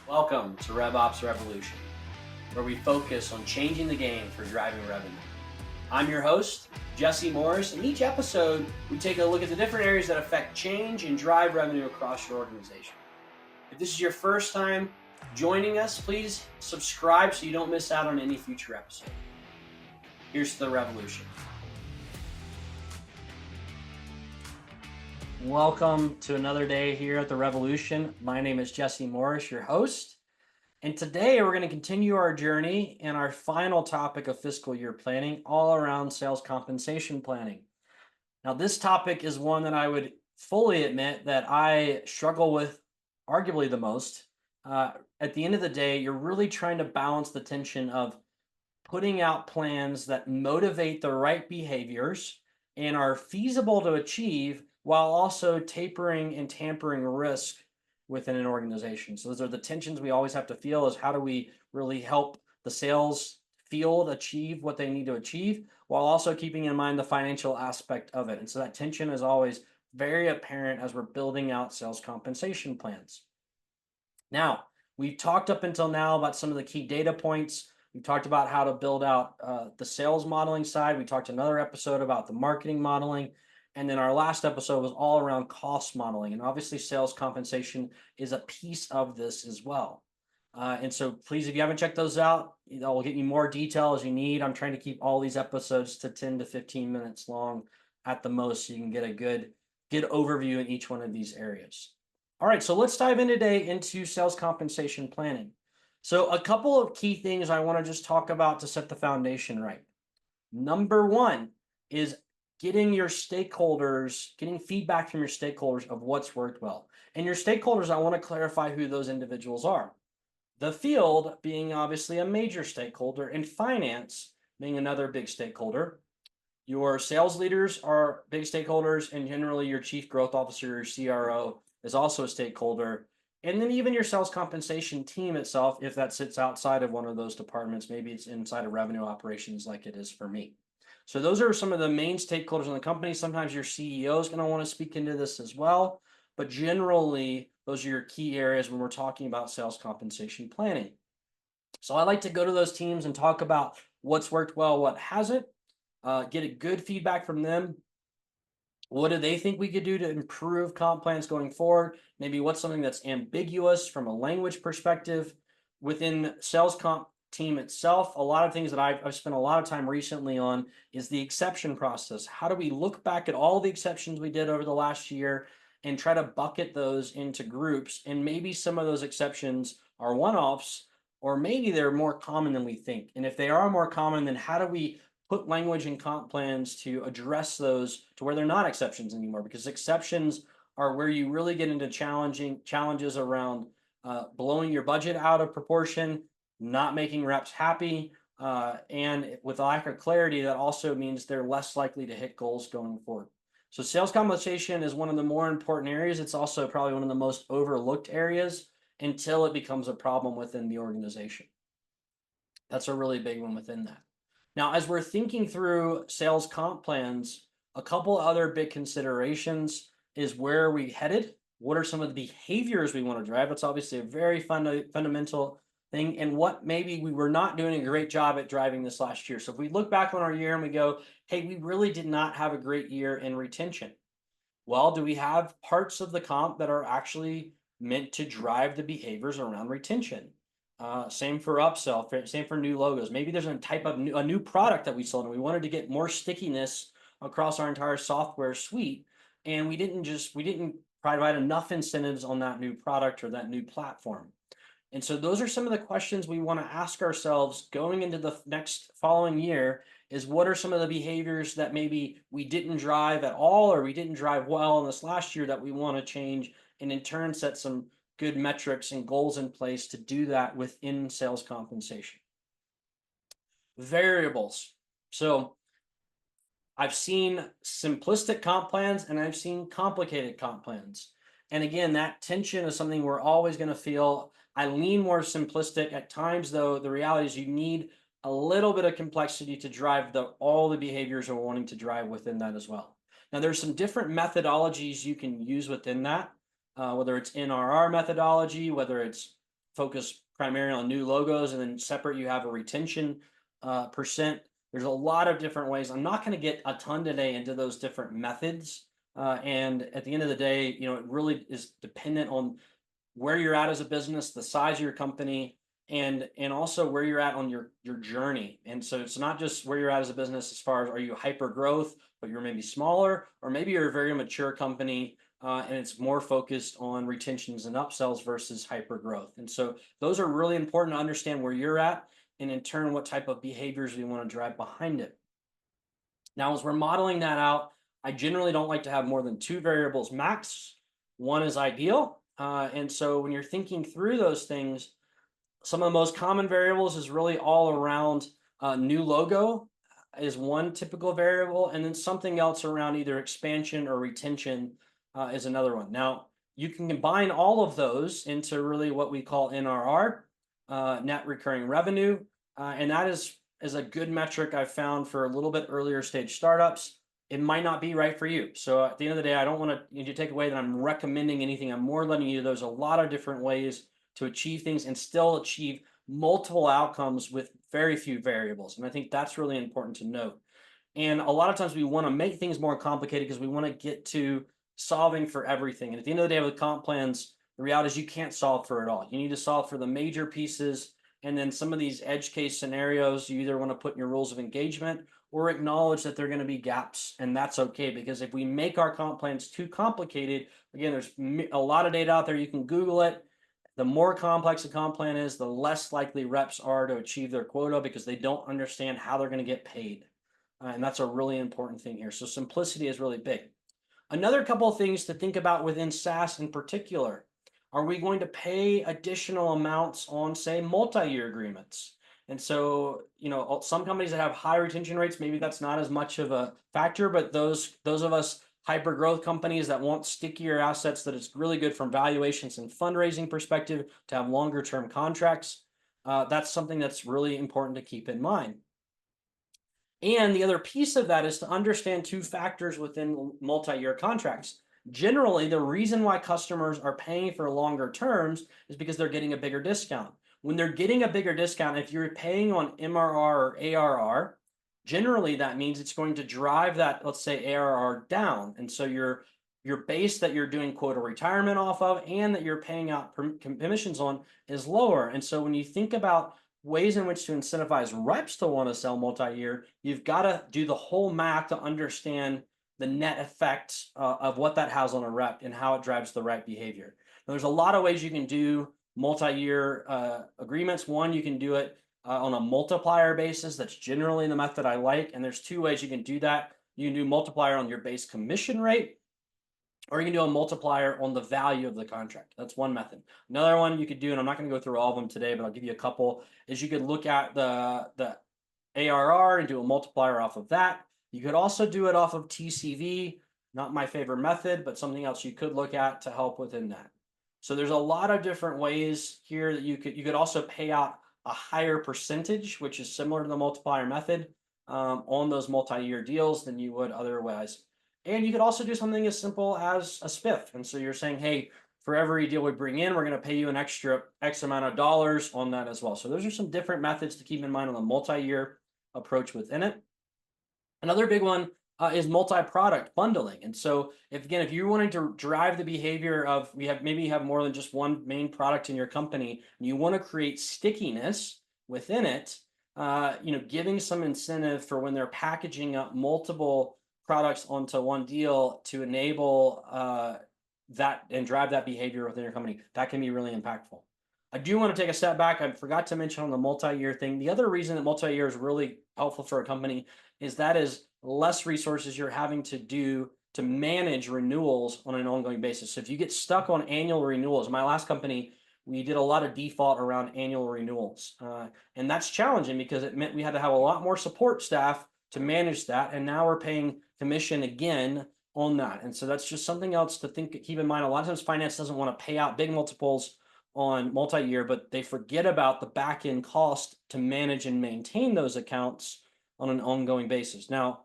Welcome to RevOps Revolution, where we focus on changing the game for driving revenue. I'm your host, Jesse Morris, and each episode we take a look at the different areas that affect change and drive revenue across your organization. If this is your first time joining us, please subscribe so you don't miss out on any future episode. Here's to the revolution. Welcome to another day here at the Revolution. My name is Jesse Morris, your host. And today we're going to continue our journey in our final topic of fiscal year planning, all around sales compensation planning. Now, this topic is one that I would fully admit that I struggle with arguably the most. At the end of the day, you're really trying to balance the tension of putting out plans that motivate the right behaviors and are feasible to achieve while also tapering and tampering risk within an organization. So those are the tensions we always have to feel, is how do we really help the sales field achieve what they need to achieve while also keeping in mind the financial aspect of it. And so that tension is always very apparent as we're building out sales compensation plans. Now, we've talked up until now about some of the key data points. We talked about how to build out the sales modeling side. We talked another episode about the marketing modeling. And then our last episode was all around cost modeling. And obviously sales compensation is a piece of this as well. And so please, if you haven't checked those out, we'll get you more detail as you need. I'm trying to keep all these episodes to 10 to 15 minutes long at the most, so you can get a good overview in each one of these areas. All right, so let's dive in today into sales compensation planning. So a couple of key things I want to just talk about to set the foundation right. Number one is getting feedback from your stakeholders of what's worked well. And your stakeholders, I want to clarify who those individuals are. The field being obviously a major stakeholder, and finance being another big stakeholder. Your sales leaders are big stakeholders, and generally your chief growth officer, your CRO, is also a stakeholder. And then even your sales compensation team itself, if that sits outside of one of those departments, maybe it's inside of revenue operations like it is for me. So those are some of the main stakeholders in the company. Sometimes your CEO is going to want to speak into this as well, but generally those are your key areas when we're talking about sales compensation planning. So I like to go to those teams and talk about what's worked well, what hasn't, get a good feedback from them. What do they think we could do to improve comp plans going forward? Maybe what's something that's ambiguous from a language perspective within sales comp team itself. A lot of things that I've spent a lot of time recently on is the exception process. How do we look back at all the exceptions we did over the last year and try to bucket those into groups? And maybe some of those exceptions are one-offs, or maybe they're more common than we think. And if they are more common, then how do we put language in comp plans to address those to where they're not exceptions anymore? Because exceptions are where you really get into challenges around blowing your budget out of proportion, not making reps happy, and with a lack of clarity, that also means they're less likely to hit goals going forward. So sales compensation is one of the more important areas. It's also probably one of the most overlooked areas until it becomes a problem within the organization. That's a really big one within that. Now, as we're thinking through sales comp plans, a couple other big considerations is where are we headed? What are some of the behaviors we want to drive? That's obviously a very fundamental thing, and what maybe we were not doing a great job at driving this last year. So if we look back on our year and we go, hey, we really did not have a great year in retention. Well, do we have parts of the comp that are actually meant to drive the behaviors around retention? Same for upsell, same for new logos. Maybe there's a type of a new product that we sold and we wanted to get more stickiness across our entire software suite. And we didn't provide enough incentives on that new product or that new platform. And so those are some of the questions we want to ask ourselves going into the next following year, is what are some of the behaviors that maybe we didn't drive at all, or we didn't drive well in this last year that we want to change, and in turn set some good metrics and goals in place to do that within sales compensation. Variables. So I've seen simplistic comp plans and I've seen complicated comp plans. And again, that tension is something we're always going to feel. I lean more simplistic at times, though. The reality is you need a little bit of complexity to drive all the behaviors we're wanting to drive within that as well. Now, there's some different methodologies you can use within that, whether it's NRR methodology, whether it's focus primarily on new logos, and then separate you have a retention percent. There's a lot of different ways. I'm not going to get a ton today into those different methods. And at the end of the day, it really is dependent on where you're at as a business, the size of your company, and also where you're at on your journey. And so it's not just where you're at as a business as far as, are you hyper growth, but you're maybe smaller, or maybe you're a very mature company, and it's more focused on retentions and upsells versus hyper growth. And so those are really important to understand where you're at, and in turn what type of behaviors we want to drive behind it. Now, as we're modeling that out, I generally don't like to have more than two variables max. One is ideal. And so when you're thinking through those things, some of the most common variables is really all around new logo is one typical variable, and then something else around either expansion or retention is another one. Now, you can combine all of those into really what we call NRR, net recurring revenue, and that is a good metric I've found for a little bit earlier stage startups. It might not be right for you. So at the end of the day, I don't want you to take away that I'm recommending anything. I'm more letting you, there's a lot of different ways to achieve things and still achieve multiple outcomes with very few variables. And I think that's really important to note. And a lot of times we want to make things more complicated because we want to get to solving for everything. And at the end of the day, with comp plans, the reality is you can't solve for it all. You need to solve for the major pieces. And then some of these edge case scenarios, you either want to put in your rules of engagement or acknowledge that there are going to be gaps. And that's okay, because if we make our comp plans too complicated, again, there's a lot of data out there. You can Google it. The more complex a comp plan is, the less likely reps are to achieve their quota because they don't understand how they're going to get paid. And that's a really important thing here. So simplicity is really big. Another couple of things to think about within SaaS in particular. Are we going to pay additional amounts on, say, multi-year agreements? And so, some companies that have high retention rates, maybe that's not as much of a factor, but those of us hyper growth companies that want stickier assets, that it's really good from valuations and fundraising perspective to have longer term contracts. That's something that's really important to keep in mind. And the other piece of that is to understand two factors within multi-year contracts. Generally, the reason why customers are paying for longer terms is because they're getting a bigger discount. When they're getting a bigger discount, if you're paying on MRR or ARR, generally that means it's going to drive that, let's say, ARR down. And so your base that you're doing quota retirement off of and that you're paying out commissions on is lower. And so when you think about ways in which to incentivize reps to want to sell multi-year, you've got to do the whole math to understand the net effect of what that has on a rep and how it drives the right behavior. Now, there's a lot of ways you can do multi-year agreements. One, you can do it on a multiplier basis. That's generally the method I like. And there's two ways you can do that. You can do multiplier on your base commission rate, or you can do a multiplier on the value of the contract. That's one method. Another one you could do, and I'm not going to go through all of them today, but I'll give you a couple, is you could look at the ARR and do a multiplier off of that. You could also do it off of TCV, not my favorite method, but something else you could look at to help within that. So there's a lot of different ways here that you could also pay out a higher percentage, which is similar to the multiplier method, on those multi-year deals than you would otherwise. And you could also do something as simple as a spiff. And so you're saying, hey, for every deal we bring in, we're going to pay you an extra X amount of dollars on that as well. So those are some different methods to keep in mind on the multi-year approach within it. Another big one is multi-product bundling. And so if you're wanting to drive the behavior of maybe you have more than just one main product in your company, and you want to create stickiness within it, giving some incentive for when they're packaging up multiple products onto one deal to enable that and drive that behavior within your company, that can be really impactful. I do want to take a step back. I forgot to mention on the multi-year thing. The other reason that multi-year is really helpful for a company is that is less resources you're having to do to manage renewals on an ongoing basis. So if you get stuck on annual renewals, my last company, we did a lot of default around annual renewals. And that's challenging because it meant we had to have a lot more support staff to manage that. And now we're paying commission again on that. And so that's just something else to keep in mind. A lot of times finance doesn't want to pay out big multiples on multi-year, but they forget about the back end cost to manage and maintain those accounts on an ongoing basis. Now,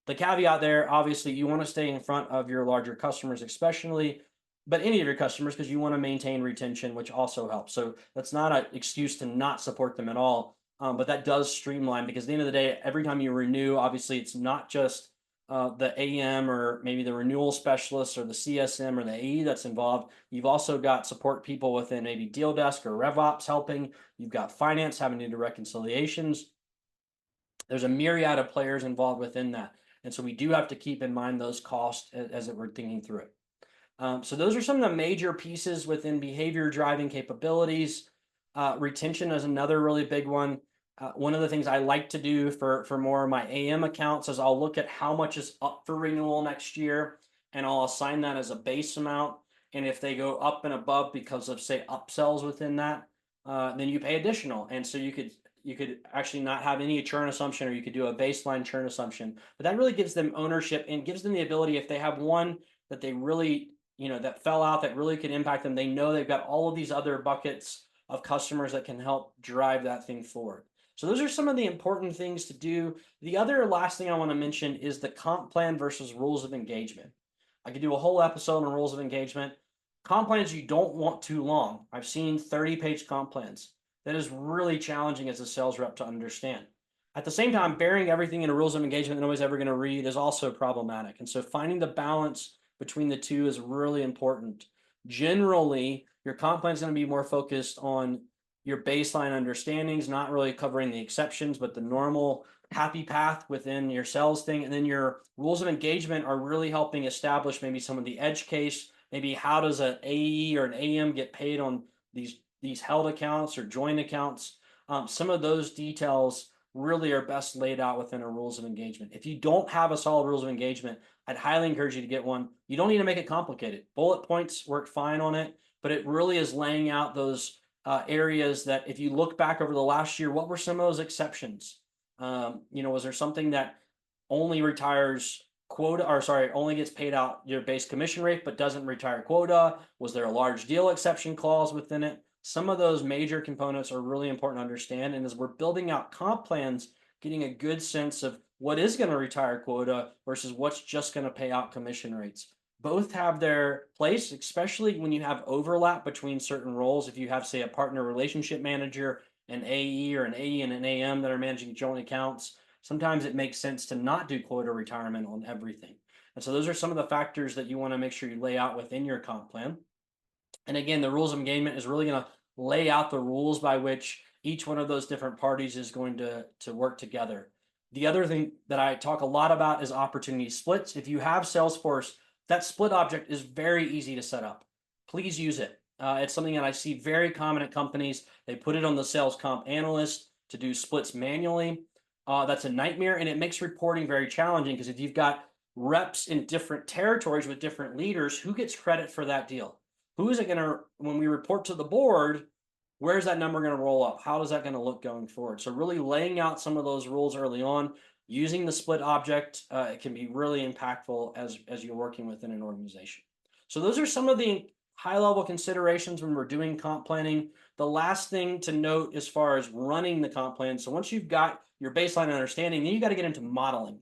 the caveat there, obviously, you want to stay in front of your larger customers, especially but any of your customers, because you want to maintain retention, which also helps. So that's not an excuse to not support them at all. But that does streamline, because at the end of the day, every time you renew, obviously it's not just the AM or maybe the renewal specialist or the CSM or the AE that's involved. You've also got support people within maybe deal desk or RevOps helping. You've got finance having to do reconciliations. There's a myriad of players involved within that. And so we do have to keep in mind those costs as we're thinking through it. So those are some of the major pieces within behavior driving capabilities. Retention is another really big one. One of the things I like to do for more of my AM accounts is I'll look at how much is up for renewal next year, and I'll assign that as a base amount. And if they go up and above because of, say, upsells within that, then you pay additional. And so you could actually not have any churn assumption, or you could do a baseline churn assumption. But that really gives them ownership and gives them the ability, if they have one that they really, that fell out that really could impact them, they know they've got all of these other buckets of customers that can help drive that thing forward. So those are some of the important things to do. The other last thing I want to mention is the comp plan versus rules of engagement. I could do a whole episode on rules of engagement. Comp plans you don't want too long. I've seen 30-page comp plans. That is really challenging as a sales rep to understand. At the same time, burying everything in a rules of engagement that nobody's ever going to read is also problematic. And so finding the balance between the two is really important. Generally, your comp plan is going to be more focused on your baseline understandings, not really covering the exceptions, but the normal happy path within your sales thing. And then your rules of engagement are really helping establish maybe some of the edge case. Maybe how does an AE or an AM get paid on these held accounts or joint accounts? Some of those details really are best laid out within a rules of engagement. If you don't have a solid rules of engagement, I'd highly encourage you to get one. You don't need to make it complicated. Bullet points work fine on it, but it really is laying out those areas that, if you look back over the last year, what were some of those exceptions? Was there something that only retires quota, or sorry, only gets paid out your base commission rate but doesn't retire quota? Was there a large deal exception clause within it? Some of those major components are really important to understand. And as we're building out comp plans, getting a good sense of what is going to retire quota versus what's just going to pay out commission rates. Both have their place, especially when you have overlap between certain roles. If you have, say, a partner relationship manager, an AE, or an AE and an AM that are managing joint accounts, sometimes it makes sense to not do quota retirement on everything. And so those are some of the factors that you want to make sure you lay out within your comp plan. And again, the rules of engagement is really going to lay out the rules by which each one of those different parties is going to work together. The other thing that I talk a lot about is opportunity splits. If you have Salesforce, that split object is very easy to set up. Please use it. It's something that I see very common at companies. They put it on the sales comp analyst to do splits manually. That's a nightmare, and it makes reporting very challenging, because if you've got reps in different territories with different leaders, who gets credit for that deal? Who is it going to, when we report to the board, where's that number going to roll up? How is that going to look going forward? So really laying out some of those rules early on, using the split object, it can be really impactful as you're working within an organization. So those are some of the high level considerations when we're doing comp planning. The last thing to note as far as running the comp plan, so once you've got your baseline understanding, then you got to get into modeling.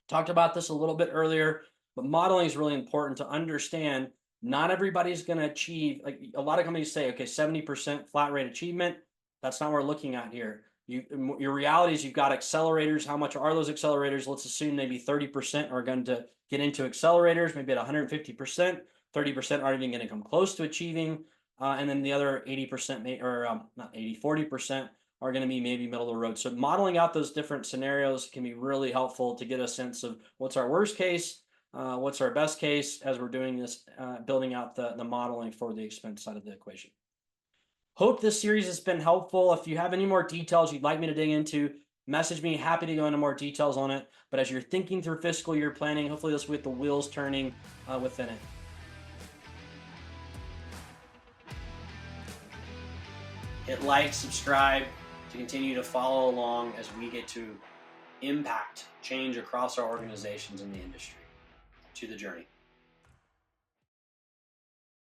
Talked about this a little bit earlier, but modeling is really important to understand. Not everybody's going to achieve, like a lot of companies say, okay, 70% flat rate achievement. That's not what we're looking at here. Your reality is you've got accelerators. How much are those accelerators? Let's assume maybe 30% are going to get into accelerators, maybe at 150%. 30% aren't even going to come close to achieving. And then the other 80%, not 80, 40% are going to be maybe middle of the road. So modeling out those different scenarios can be really helpful to get a sense of what's our worst case, what's our best case as we're doing this, building out the modeling for the expense side of the equation. Hope this series has been helpful. If you have any more details you'd like me to dig into, message me. Happy to go into more details on it. But as you're thinking through fiscal year planning, hopefully this will get the wheels turning within it. Hit like, subscribe to continue to follow along as we get to impact change across our organizations in the industry. To the journey.